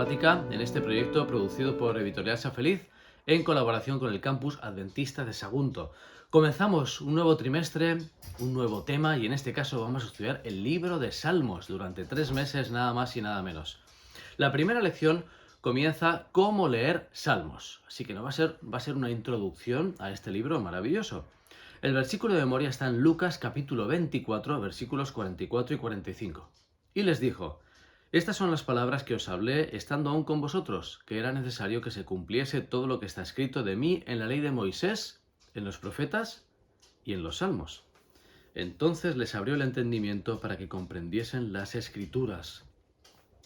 Sabática en este proyecto producido por Editorial Sa Feliz en colaboración con el Campus Adventista de Sagunto. Comenzamos un nuevo trimestre, un nuevo tema y en este caso vamos a estudiar el libro de Salmos durante 3 meses nada más y nada menos. La primera lección comienza cómo leer Salmos, así que va a ser una introducción a este libro maravilloso. El versículo de memoria está en Lucas capítulo 24, versículos 44 y 45. Y les dijo: estas son las palabras que os hablé estando aún con vosotros, que era necesario que se cumpliese todo lo que está escrito de mí en la ley de Moisés, en los profetas y en los salmos. Entonces les abrió el entendimiento para que comprendiesen las escrituras.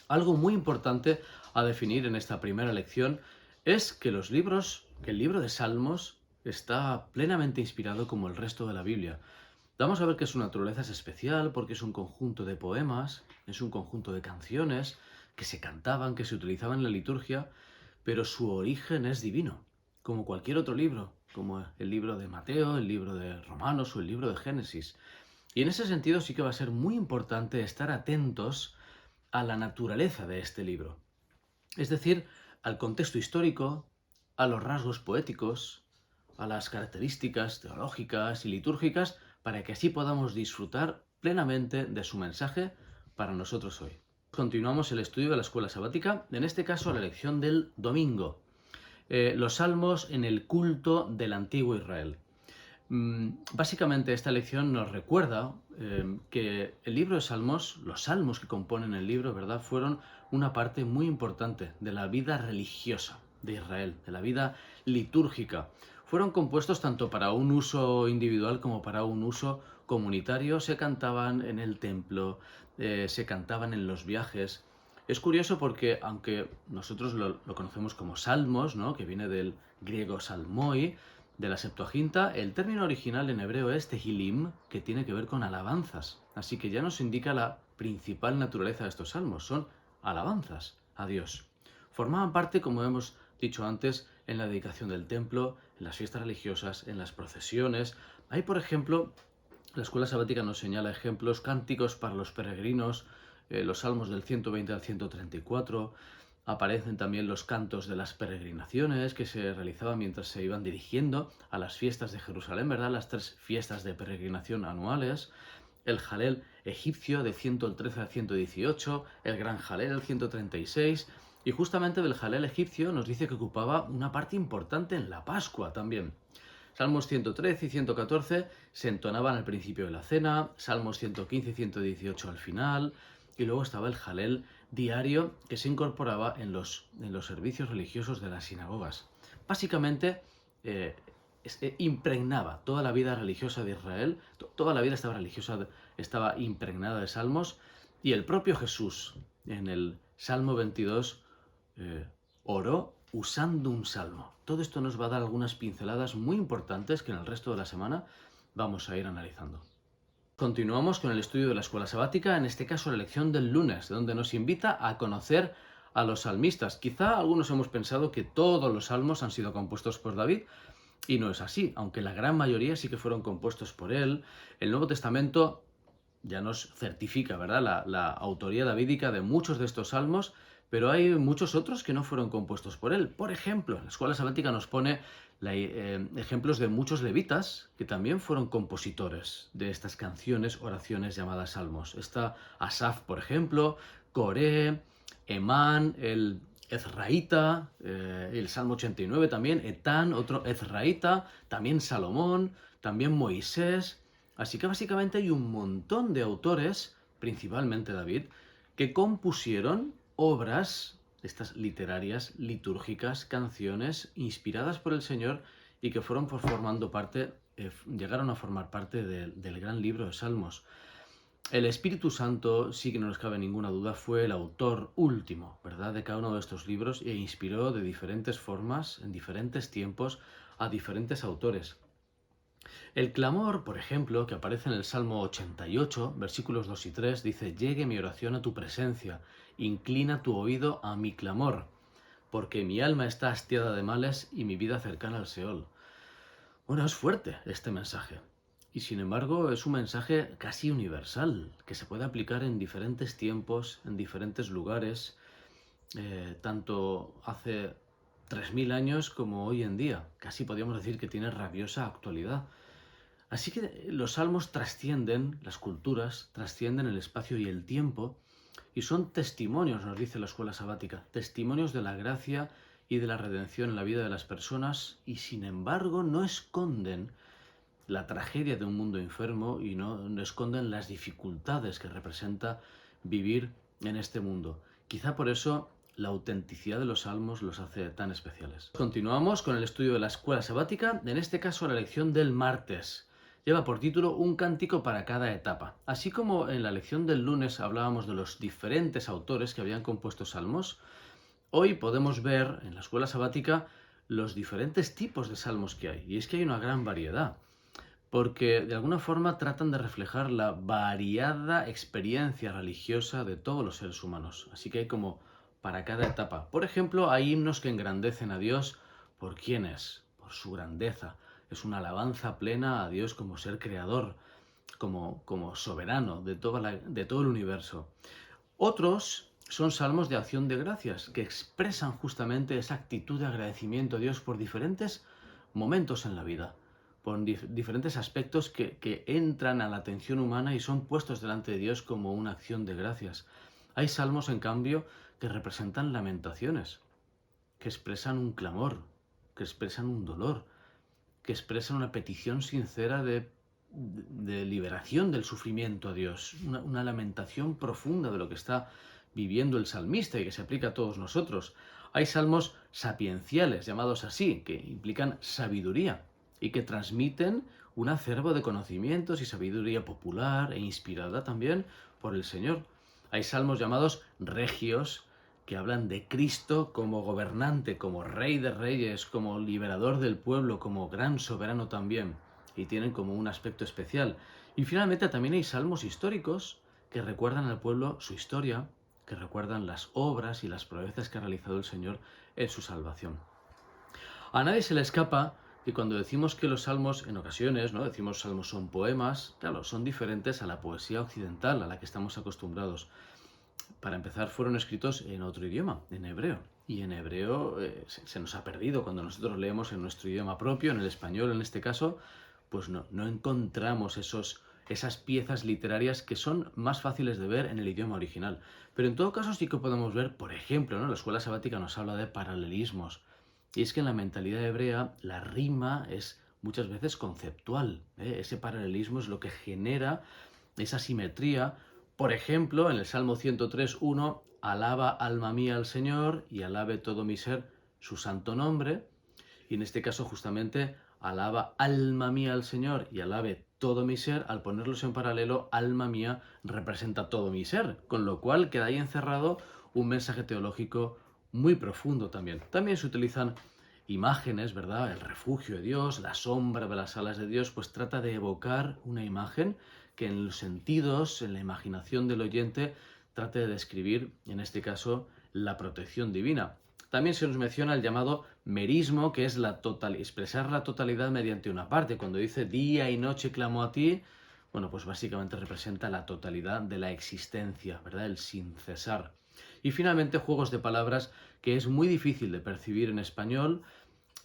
Algo muy importante a definir en esta primera lección es que el libro de Salmos está plenamente inspirado como el resto de la Biblia. Vamos a ver que su naturaleza es especial porque es un conjunto de poemas, es un conjunto de canciones que se cantaban, que se utilizaban en la liturgia, pero su origen es divino, como cualquier otro libro, como el libro de Mateo, el libro de Romanos o el libro de Génesis. Y en ese sentido sí que va a ser muy importante estar atentos a la naturaleza de este libro, es decir, al contexto histórico, a los rasgos poéticos, a las características teológicas y litúrgicas, para que así podamos disfrutar plenamente de su mensaje para nosotros hoy. Continuamos el estudio de la escuela sabática, en este caso la lección del domingo. Los salmos en el culto del antiguo Israel. Básicamente esta lección nos recuerda que el libro de Salmos, los salmos que componen el libro, ¿verdad?, fueron una parte muy importante de la vida religiosa de Israel, de la vida litúrgica. Fueron compuestos tanto para un uso individual como para un uso comunitario. Se cantaban en el templo, se cantaban en los viajes. Es curioso porque, aunque nosotros lo conocemos como salmos, ¿no?, que viene del griego salmoi, de la Septuaginta, el término original en hebreo es tehilim, que tiene que ver con alabanzas. Así que ya nos indica la principal naturaleza de estos salmos, son alabanzas a Dios. Formaban parte, como hemos dicho antes, en la dedicación del templo, en las fiestas religiosas, en las procesiones. Hay, por ejemplo, la escuela sabática nos señala ejemplos, cánticos para los peregrinos, los salmos del 120 al 134, aparecen también los cantos de las peregrinaciones que se realizaban mientras se iban dirigiendo a las fiestas de Jerusalén, ¿verdad? Las 3 fiestas de peregrinación anuales. El Jalel egipcio de 113 al 118, el Gran Jalel del 136, y justamente del Jalel egipcio nos dice que ocupaba una parte importante en la Pascua también. Salmos 113 y 114 se entonaban al principio de la cena, Salmos 115 y 118 al final, y luego estaba el Jalel diario que se incorporaba en los servicios religiosos de las sinagogas. Básicamente impregnaba toda la vida religiosa de Israel, toda la vida estaba impregnada de salmos, y el propio Jesús en el Salmo 22 oró usando un salmo. Todo esto nos va a dar algunas pinceladas muy importantes que en el resto de la semana vamos a ir analizando. Continuamos con el estudio de la escuela sabática, en este caso la lección del lunes, donde nos invita a conocer a los salmistas. Quizá algunos hemos pensado que todos los salmos han sido compuestos por David, y no es así, aunque la gran mayoría sí que fueron compuestos por él. El Nuevo Testamento ya nos certifica, ¿verdad?, la autoría davídica de muchos de estos salmos, pero hay muchos otros que no fueron compuestos por él. Por ejemplo, la escuela sabática nos pone ejemplos de muchos levitas que también fueron compositores de estas canciones, oraciones llamadas salmos. Está Asaf, por ejemplo, Coré, Emán, el Ezraíta, el Salmo 89 también, Etán, otro Ezraíta, también Salomón, también Moisés. Así que básicamente hay un montón de autores, principalmente David, que compusieron obras, estas literarias, litúrgicas, canciones inspiradas por el Señor y que fueron formando parte, llegaron a formar parte del gran libro de Salmos. El Espíritu Santo, sí que no nos cabe ninguna duda, fue el autor último, ¿verdad?, de cada uno de estos libros e inspiró de diferentes formas, en diferentes tiempos, a diferentes autores. El clamor, por ejemplo, que aparece en el Salmo 88, versículos 2 y 3, dice: llegue mi oración a tu presencia, inclina tu oído a mi clamor, porque mi alma está hastiada de males y mi vida cercana al Seol. Bueno, es fuerte este mensaje, y sin embargo es un mensaje casi universal, que se puede aplicar en diferentes tiempos, en diferentes lugares. tanto hace 3000 años como hoy en día. Casi podríamos decir que tiene rabiosa actualidad. Así que los salmos trascienden las culturas, trascienden el espacio y el tiempo, y son testimonios, nos dice la escuela sabática, testimonios de la gracia y de la redención en la vida de las personas, y sin embargo no esconden la tragedia de un mundo enfermo y no esconden las dificultades que representa vivir en este mundo. Quizá por eso la autenticidad de los salmos los hace tan especiales. Continuamos con el estudio de la escuela sabática, en este caso la lección del martes. Lleva por título Un cántico para cada etapa. Así como en la lección del lunes hablábamos de los diferentes autores que habían compuesto salmos, hoy podemos ver en la escuela sabática los diferentes tipos de salmos que hay. Y es que hay una gran variedad, porque de alguna forma tratan de reflejar la variada experiencia religiosa de todos los seres humanos. Así que hay como para cada etapa. Por ejemplo, hay himnos que engrandecen a Dios por quién es, por su grandeza. Es una alabanza plena a Dios como ser creador, como soberano de todo el universo. Otros son salmos de acción de gracias, que expresan justamente esa actitud de agradecimiento a Dios por diferentes momentos en la vida, por diferentes aspectos que entran a la atención humana y son puestos delante de Dios como una acción de gracias. Hay salmos, en cambio, que representan lamentaciones, que expresan un clamor, que expresan un dolor, que expresan una petición sincera de liberación del sufrimiento a Dios, una lamentación profunda de lo que está viviendo el salmista y que se aplica a todos nosotros. Hay salmos sapienciales, llamados así, que implican sabiduría y que transmiten un acervo de conocimientos y sabiduría popular e inspirada también por el Señor. Hay salmos llamados regios, que hablan de Cristo como gobernante, como Rey de Reyes, como liberador del pueblo, como gran soberano también, y tienen como un aspecto especial. Y finalmente también hay salmos históricos que recuerdan al pueblo su historia, que recuerdan las obras y las proezas que ha realizado el Señor en su salvación. A nadie se le escapa que cuando decimos que los salmos, en ocasiones, ¿no? Decimos salmos son poemas, claro, son diferentes a la poesía occidental a la que estamos acostumbrados. Para empezar, fueron escritos en otro idioma, en hebreo. Y en hebreo se nos ha perdido. Cuando nosotros leemos en nuestro idioma propio, en el español en este caso, pues no encontramos esas piezas literarias que son más fáciles de ver en el idioma original. Pero en todo caso sí que podemos ver, por ejemplo, ¿no? La escuela sabática nos habla de paralelismos. Y es que en la mentalidad hebrea la rima es muchas veces conceptual. Ese paralelismo es lo que genera esa simetría. Por ejemplo, en el Salmo 103:1, alaba alma mía al Señor y alabe todo mi ser su santo nombre. Y en este caso justamente alaba alma mía al Señor y alabe todo mi ser. Al ponerlos en paralelo, alma mía representa todo mi ser, con lo cual queda ahí encerrado un mensaje teológico muy profundo también. También se utilizan imágenes, ¿verdad? El refugio de Dios, la sombra de las alas de Dios, pues trata de evocar una imagen que en los sentidos, en la imaginación del oyente, trate de describir, en este caso, la protección divina. También se nos menciona el llamado merismo, que es expresar la totalidad mediante una parte. Cuando dice día y noche clamo a ti, bueno, pues básicamente representa la totalidad de la existencia, ¿verdad? El sin cesar. Y finalmente juegos de palabras que es muy difícil de percibir en español,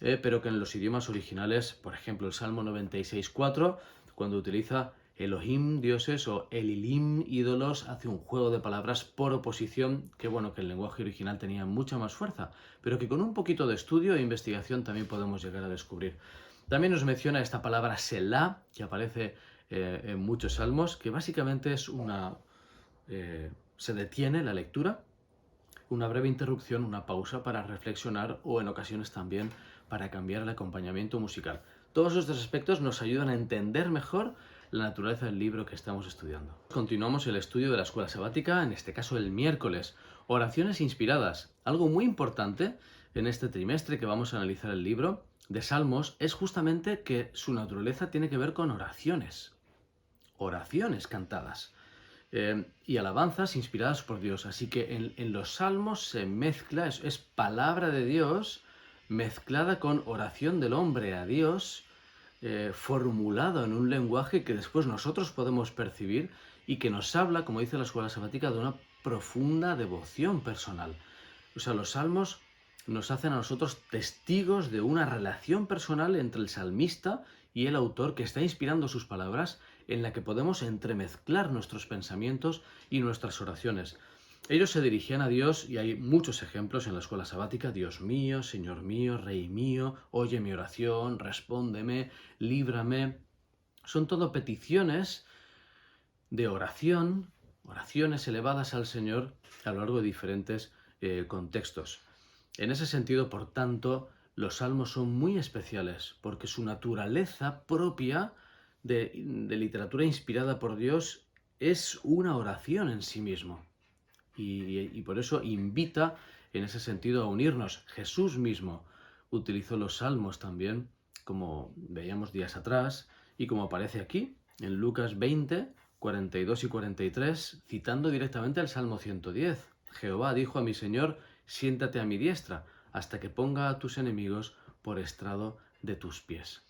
pero que en los idiomas originales, por ejemplo el Salmo 96:4, cuando utiliza Elohim, dioses, o Elilim, ídolos, hace un juego de palabras por oposición que, bueno, que el lenguaje original tenía mucha más fuerza, pero que con un poquito de estudio e investigación también podemos llegar a descubrir. También nos menciona esta palabra Selah, que aparece en muchos salmos, que básicamente es se detiene la lectura, una breve interrupción, una pausa para reflexionar o en ocasiones también para cambiar el acompañamiento musical. Todos estos aspectos nos ayudan a entender mejor la naturaleza del libro que estamos estudiando. Continuamos el estudio de la escuela sabática, en este caso el miércoles. Oraciones inspiradas. Algo muy importante en este trimestre que vamos a analizar el libro de Salmos es justamente que su naturaleza tiene que ver con oraciones. Oraciones cantadas. Y alabanzas inspiradas por Dios. Así que en los salmos se mezcla, es palabra de Dios mezclada con oración del hombre a Dios, formulado en un lenguaje que después nosotros podemos percibir y que nos habla, como dice la escuela sabática, de una profunda devoción personal. O sea, los salmos nos hacen a nosotros testigos de una relación personal entre el salmista y el autor que está inspirando sus palabras, en la que podemos entremezclar nuestros pensamientos y nuestras oraciones. Ellos se dirigían a Dios y hay muchos ejemplos en la escuela sabática: Dios mío, Señor mío, Rey mío, oye mi oración, respóndeme, líbrame. Son todo peticiones de oración, oraciones elevadas al Señor a lo largo de diferentes contextos. En ese sentido, por tanto, los salmos son muy especiales porque su naturaleza propia de literatura inspirada por Dios es una oración en sí mismo. Y por eso invita en ese sentido a unirnos. Jesús mismo utilizó los salmos también, como veíamos días atrás, y como aparece aquí, en Lucas 20, 42 y 43, citando directamente el Salmo 110. Jehová dijo a mi Señor: siéntate a mi diestra, hasta que ponga a tus enemigos por estrado de tus pies.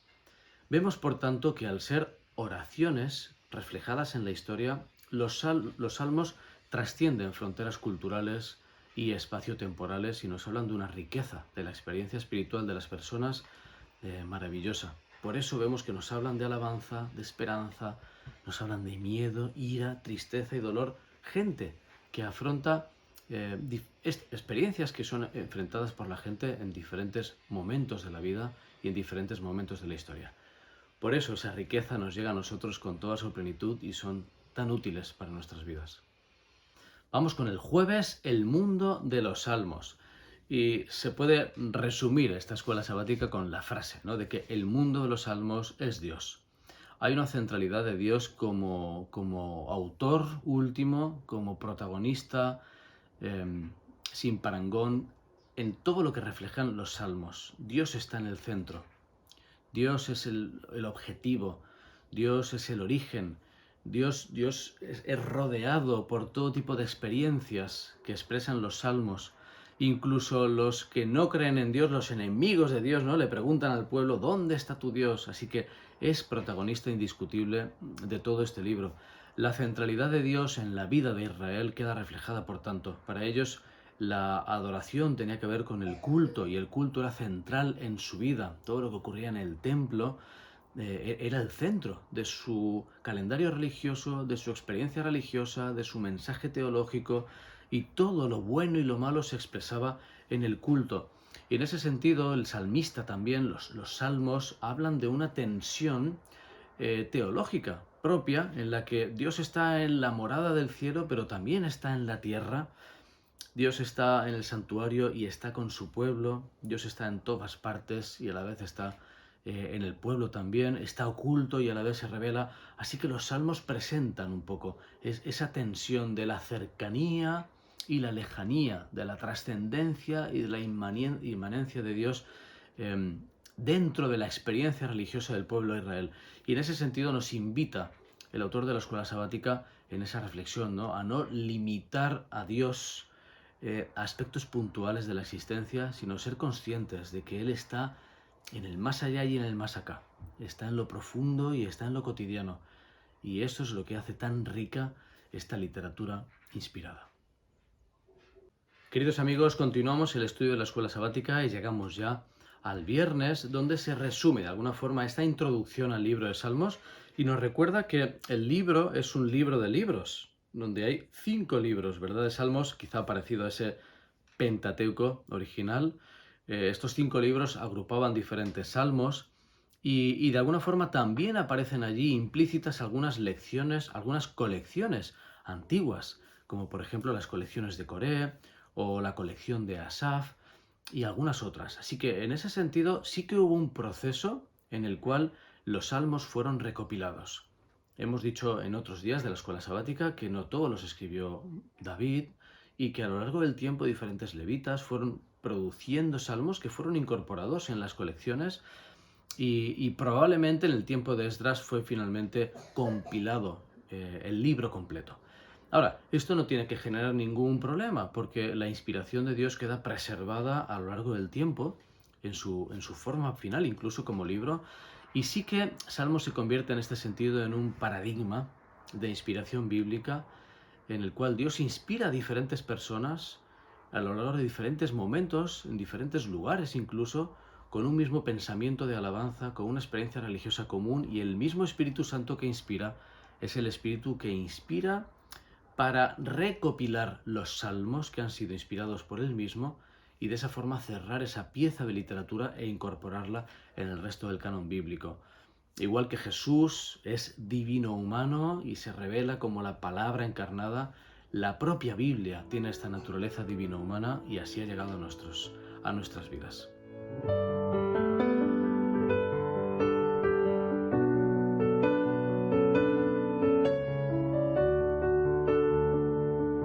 Vemos, por tanto, que al ser oraciones reflejadas en la historia, los salmos trascienden fronteras culturales y espacio-temporales y nos hablan de una riqueza de la experiencia espiritual de las personas maravillosa. Por eso vemos que nos hablan de alabanza, de esperanza, nos hablan de miedo, ira, tristeza y dolor. Gente que afronta experiencias que son enfrentadas por la gente en diferentes momentos de la vida y en diferentes momentos de la historia. Por eso esa riqueza nos llega a nosotros con toda su plenitud y son tan útiles para nuestras vidas. Vamos con el jueves, el mundo de los salmos. Y se puede resumir esta escuela sabática con la frase, ¿no?, de que el mundo de los salmos es Dios. Hay una centralidad de Dios como autor último, como protagonista, sin parangón, en todo lo que reflejan los salmos. Dios está en el centro. Dios es el objetivo, Dios es el origen, Dios es rodeado por todo tipo de experiencias que expresan los salmos. Incluso los que no creen en Dios, los enemigos de Dios, ¿no?, le preguntan al pueblo: ¿dónde está tu Dios? Así que es protagonista indiscutible de todo este libro. La centralidad de Dios en la vida de Israel queda reflejada, por tanto. Para ellos la adoración tenía que ver con el culto y el culto era central en su vida. Todo lo que ocurría en el templo era el centro de su calendario religioso, de su experiencia religiosa, de su mensaje teológico, y todo lo bueno y lo malo se expresaba en el culto. Y en ese sentido el salmista también, los salmos hablan de una tensión teológica propia en la que Dios está en la morada del cielo, pero también está en la tierra. Dios está en el santuario y está con su pueblo. Dios está en todas partes y a la vez está en el pueblo también. Está oculto y a la vez se revela. Así que los salmos presentan un poco esa tensión de la cercanía y la lejanía, de la trascendencia y de la inmanencia de Dios dentro de la experiencia religiosa del pueblo de Israel. Y en ese sentido nos invita el autor de la escuela sabática en esa reflexión, ¿no?, a no limitar a Dios aspectos puntuales de la existencia, sino ser conscientes de que Él está en el más allá y en el más acá. Está en lo profundo y está en lo cotidiano. Y eso es lo que hace tan rica esta literatura inspirada. Queridos amigos, continuamos el estudio de la escuela sabática y llegamos ya al viernes, donde se resume de alguna forma esta introducción al libro de Salmos y nos recuerda que el libro es un libro de libros, donde hay 5 libros, ¿verdad?, de Salmos, quizá parecido a ese Pentateuco original. Estos 5 libros agrupaban diferentes salmos y de alguna forma también aparecen allí implícitas algunas lecciones, algunas colecciones antiguas, como por ejemplo las colecciones de Coré o la colección de Asaf y algunas otras. Así que en ese sentido sí que hubo un proceso en el cual los salmos fueron recopilados. Hemos dicho en otros días de la escuela sabática que no todos los escribió David y que a lo largo del tiempo diferentes levitas fueron produciendo salmos que fueron incorporados en las colecciones y probablemente en el tiempo de Esdras fue finalmente compilado el libro completo. Ahora, esto no tiene que generar ningún problema porque la inspiración de Dios queda preservada a lo largo del tiempo en su forma final, incluso como libro. Y sí que Salmos se convierte en este sentido en un paradigma de inspiración bíblica en el cual Dios inspira a diferentes personas a lo largo de diferentes momentos, en diferentes lugares incluso, con un mismo pensamiento de alabanza, con una experiencia religiosa común, y el mismo Espíritu Santo que inspira es el Espíritu que inspira para recopilar los salmos que han sido inspirados por él mismo y de esa forma cerrar esa pieza de literatura e incorporarla en el resto del canon bíblico. Igual que Jesús es divino humano y se revela como la palabra encarnada, la propia Biblia tiene esta naturaleza divino humana y así ha llegado a nuestras vidas.